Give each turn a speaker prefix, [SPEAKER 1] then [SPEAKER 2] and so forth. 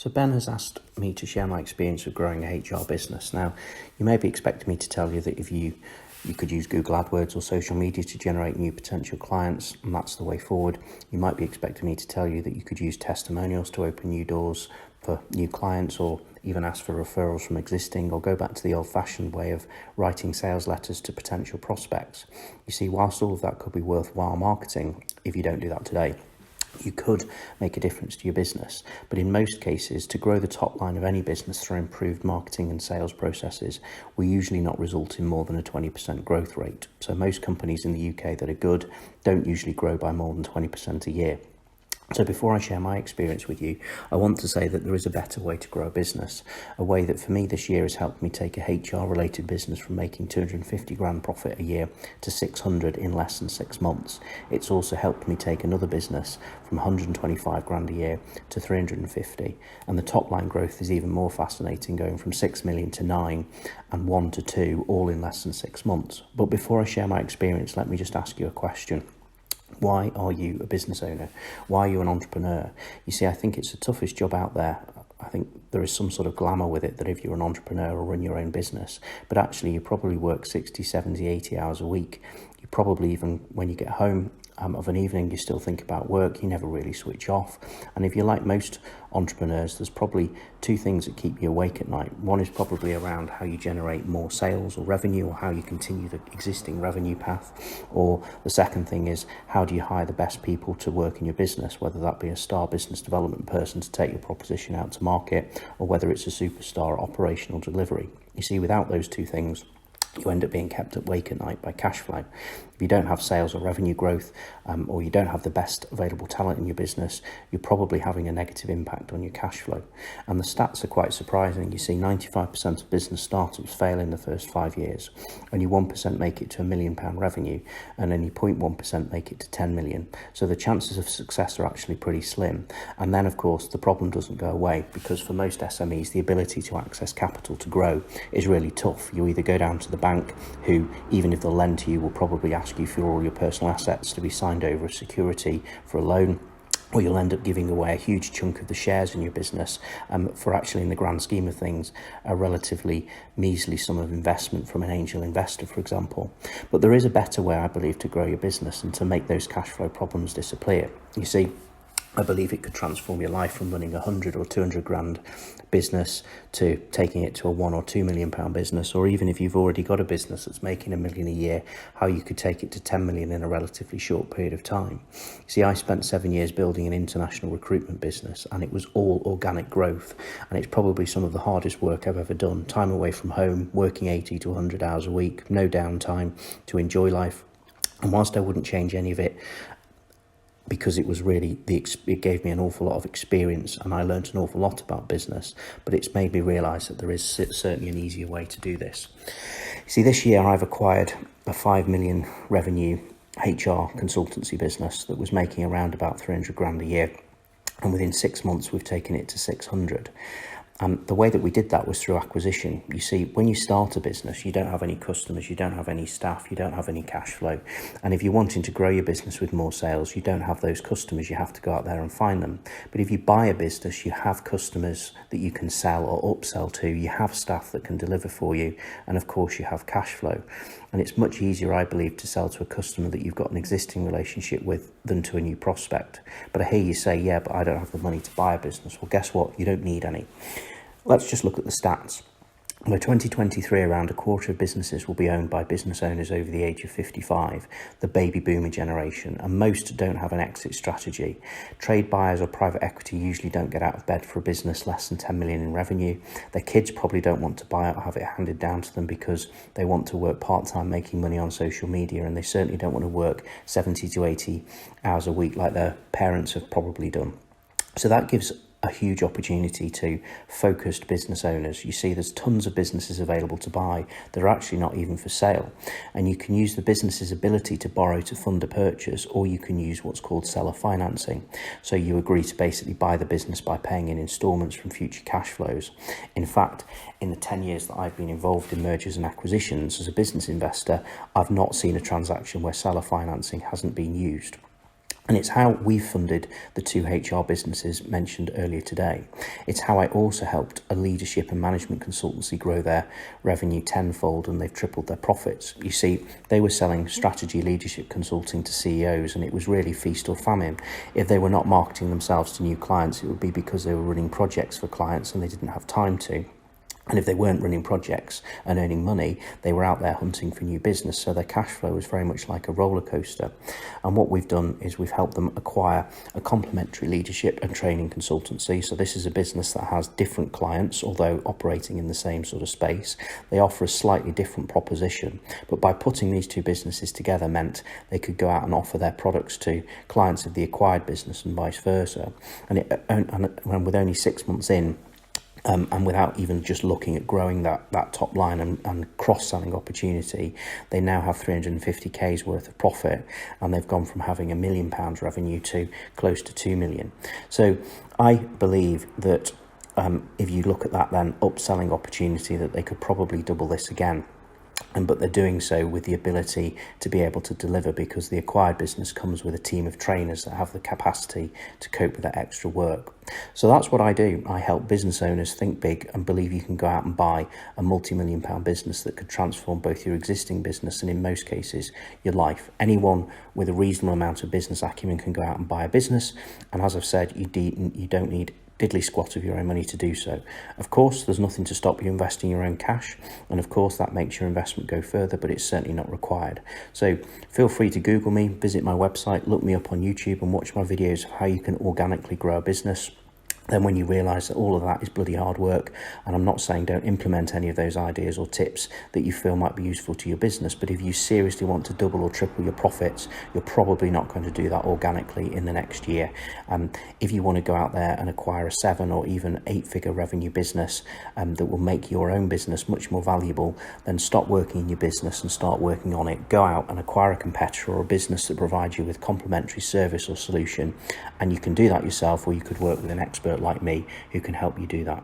[SPEAKER 1] So Ben has asked me to share my experience of growing a HR business. Now, you may be expecting me to tell you that if you could use Google AdWords or social media to generate new potential clients, and that's the way forward. You might be expecting me to tell you that you could use testimonials to open new doors for new clients, or even ask for referrals from existing, or go back to the old-fashioned way of writing sales letters to potential prospects. You see, whilst all of that could be worthwhile marketing, if you don't do that today, you could make a difference to your business. But in most cases, to grow the top line of any business through improved marketing and sales processes will usually not result in more than a 20% growth rate. So most companies in the UK that are good don't usually grow by more than 20% a year. So before I share my experience with you, I want to say that there is a better way to grow a business, a way that for me this year has helped me take a HR related business from making 250 grand profit a year to 600 in less than 6 months. It's also helped me take another business from 125 grand a year to 350. And the top line growth is even more fascinating, going from 6 million to 9 and 1 to 2, all in less than 6 months. But before I share my experience, let me just ask you a question. Why are you a business owner? Why are you an entrepreneur? You see, I think it's the toughest job out there. I think there is some sort of glamour with it that if you're an entrepreneur or run your own business, but actually you probably work 60, 70, 80 hours a week. You probably, even when you get home of an evening, you still think about work. You never really switch off. And if you're like most entrepreneurs, there's probably two things that keep you awake at night. One is probably around how you generate more sales or revenue, or how you continue the existing revenue path. Or the second thing is, how do you hire the best people to work in your business, whether that be a star business development person to take your proposition out to market, or whether it's a superstar operational delivery. You see, without those two things, you end up being kept awake at night by cash flow. If you don't have sales or revenue growth, or you don't have the best available talent in your business, you're probably having a negative impact on your cash flow. And the stats are quite surprising. You see 95% of business startups fail in the first 5 years. Only 1% make it to £1 million revenue, and only 0.1% make it to 10 million. So the chances of success are actually pretty slim. And then, of course, the problem doesn't go away, because for most SMEs, the ability to access capital to grow is really tough. You either go down to the bank, who, even if they'll lend to you, will probably ask you for all your personal assets to be signed over as security for a loan, or you'll end up giving away a huge chunk of the shares in your business for actually, in the grand scheme of things, a relatively measly sum of investment from an angel investor, for example. But there is a better way, I believe, to grow your business and to make those cash flow problems disappear. You see, I believe it could transform your life from running 100 or 200 grand business to taking it to a 1 or 2 million pound business, or even if you've already got a business that's making $1 million a year, how you could take it to 10 million in a relatively short period of time. See, I spent 7 years building an international recruitment business, and it was all organic growth, and it's probably some of the hardest work I've ever done. Time away from home, working 80 to 100 hours a week, no downtime to enjoy life. And whilst I wouldn't change any of it, because it was really, it gave me an awful lot of experience, and I learned an awful lot about business, but it's made me realise that there is certainly an easier way to do this. See, this year I've acquired a 5 million revenue HR consultancy business that was making around about 300 grand a year, and within 6 months we've taken it to 600. The way that we did that was through acquisition. You see, when you start a business, you don't have any customers, you don't have any staff, you don't have any cash flow. And if you're wanting to grow your business with more sales, you don't have those customers, you have to go out there and find them. But if you buy a business, you have customers that you can sell or upsell to, you have staff that can deliver for you, and of course you have cash flow. And it's much easier, I believe, to sell to a customer that you've got an existing relationship with than to a new prospect. But I hear you say, yeah, but I don't have the money to buy a business. Well, guess what? You don't need any. Let's just look at the stats. By 2023, around a quarter of businesses will be owned by business owners over the age of 55, the baby boomer generation, and most don't have an exit strategy. Trade buyers or private equity usually don't get out of bed for a business less than 10 million in revenue. Their kids probably don't want to buy it or have it handed down to them because they want to work part-time making money on social media, and they certainly don't want to work 70 to 80 hours a week like their parents have probably done. So that gives a huge opportunity to focused business owners. You see, there's tons of businesses available to buy that are actually not even for sale. And you can use the business's ability to borrow to fund a purchase, or you can use what's called seller financing. So you agree to basically buy the business by paying in installments from future cash flows. In fact, in the 10 years that I've been involved in mergers and acquisitions as a business investor, I've not seen a transaction where seller financing hasn't been used. And it's how we funded the 2 HR businesses mentioned earlier today. It's how I also helped a leadership and management consultancy grow their revenue tenfold, and they've tripled their profits. You see, they were selling strategy leadership consulting to CEOs, and it was really feast or famine. If they were not marketing themselves to new clients, it would be because they were running projects for clients and they didn't have time to. And if they weren't running projects and earning money, they were out there hunting for new business. So their cash flow was very much like a roller coaster. And what we've done is we've helped them acquire a complementary leadership and training consultancy. So this is a business that has different clients, although operating in the same sort of space. They offer a slightly different proposition. But by putting these 2 businesses together meant they could go out and offer their products to clients of the acquired business and vice versa. And with only 6 months in, and without even just looking at growing that top line and cross-selling opportunity, they now have 350k's worth of profit, and they've gone from having £1 million revenue to close to 2 million. So I believe that if you look at that then upselling opportunity, that they could probably double this again. But they're doing so with the ability to be able to deliver, because the acquired business comes with a team of trainers that have the capacity to cope with that extra work. So that's what I do. I help business owners think big and believe you can go out and buy a multi-million pound business that could transform both your existing business and, in most cases, your life. Anyone with a reasonable amount of business acumen can go out and buy a business. And as I've said, you don't need diddly squat of your own money to do so. Of course, there's nothing to stop you investing your own cash, and of course that makes your investment go further, but it's certainly not required. So feel free to Google me, visit my website, look me up on YouTube and watch my videos of how you can organically grow a business. Then when you realise that all of that is bloody hard work, and I'm not saying don't implement any of those ideas or tips that you feel might be useful to your business, but if you seriously want to double or triple your profits, you're probably not going to do that organically in the next year. If you want to go out there and acquire a 7 or even 8-figure revenue business that will make your own business much more valuable, then stop working in your business and start working on it. Go out and acquire a competitor or a business that provides you with complementary service or solution, and you can do that yourself, or you could work with an expert like me who can help you do that.